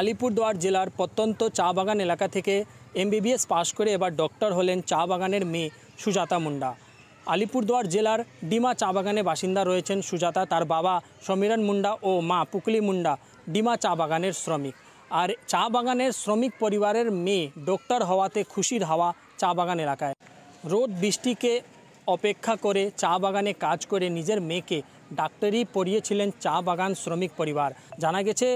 আলিপুরদুয়ার জেলার প্রত্যন্ত চা বাগান এলাকা থেকে এমবিবিএস পাশ করে এবার ডক্টর হলেন চা বাগানের মেয়ে সুজাতা মুন্ডা। আলিপুরদুয়ার জেলার ডিমা চা বাগানে বাসিন্দা রয়েছেন সুজাতা। তার বাবা সমীরণ মুন্ডা ও মা পুকলি মুন্ডা ডিমা চা বাগানের শ্রমিক। আর চা বাগানের শ্রমিক পরিবারের মেয়ে ডক্টর হওয়াতে খুশির হাওয়া চা বাগান এলাকায়। রোদ বৃষ্টিকে অপেক্ষা করে চা বাগানে কাজ করে নিজের মেয়েকে ডাক্তারি পড়িয়েছিলেন চা বাগান শ্রমিক পরিবার। জানা গেছে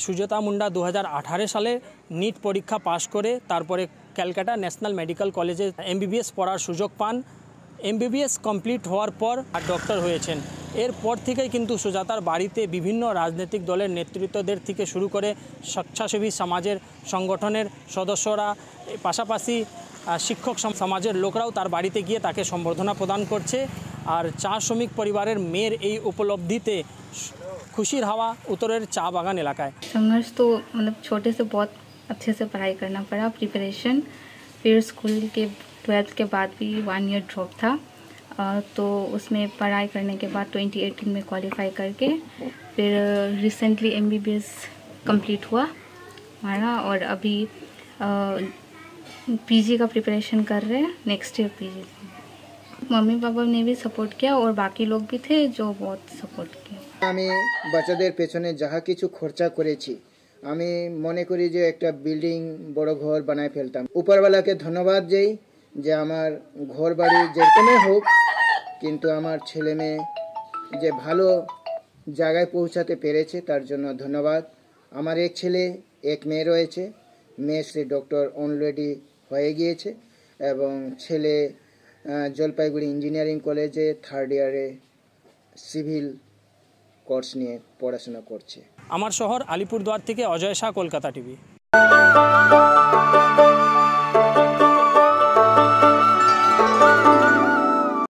সুজাতা মুন্ডা 2018 সালে নিট পরীক্ষা পাশ করে তারপরে ক্যালকাটা ন্যাশনাল মেডিকেল কলেজে এমবিবিএস পড়ার সুযোগ পান। এমবিবিএস কমপ্লিট হওয়ার পর ডক্টর হয়েছেন। এরপর থেকেই কিন্তু সুজাতার বাড়িতে বিভিন্ন রাজনৈতিক দলের নেতৃত্বদের থেকে শুরু করে স্বেচ্ছাসেবী সমাজের সংগঠনের সদস্যরা, পাশাপাশি শিক্ষক সমাজের লোকরাও তার বাড়িতে গিয়ে তাকে সম্বর্ধনা প্রদান করছে। আর চা শ্রমিক পরিবারের মেয়ের এই উপলব্ধিতে खुशी हवा उत्तरेर चा बागान इलाका। संघर्ष तो मतलब छोटे से बहुत अच्छे से पढ़ाई करना पड़ा, प्रिपरेशन, फिर स्कूल के 12th के बाद भी 1 ईयर ड्रॉप था, तो उसमें पढ़ाई करने के बाद 2018 में क्वालिफाई करके फिर रिसेंटली एमबीबीएस कंप्लीट हुआ हमारा, और अभी पीजी का प्रिपरेशन कर रहे हैं, next year PG. Mummy papa ने भी सपोर्ट किया और बाकी लोग भी थे जो बहुत सपोर्ट किया। আমি বাচ্চাদের পেছনে যাহা কিছু খরচা করেছি, আমি মনে করি যে একটা বিল্ডিং বড় ঘর বানায় ফেলতাম। উপরওয়ালাকে ধন্যবাদ দেই যে আমার ঘর বাড়ি যেরকমই হোক, কিন্তু আমার ছেলে মেয়ে যে ভালো জায়গায় পৌঁছাতে পেরেছে তার জন্য ধন্যবাদ। আমার এক ছেলে এক মেয়ে রয়েছে, মেয়ে সে ডক্টর অলরেডি হয়ে গিয়েছে এবং ছেলে জলপাইগুড়ি ইঞ্জিনিয়ারিং কলেজে 3rd ইয়ারে সিভিল কোর্স নিয়ে পড়াশোনা করছে। আমার শহর আলিপুরদুয়ার থেকে অজয় শাহ, কলকাতা টিভি।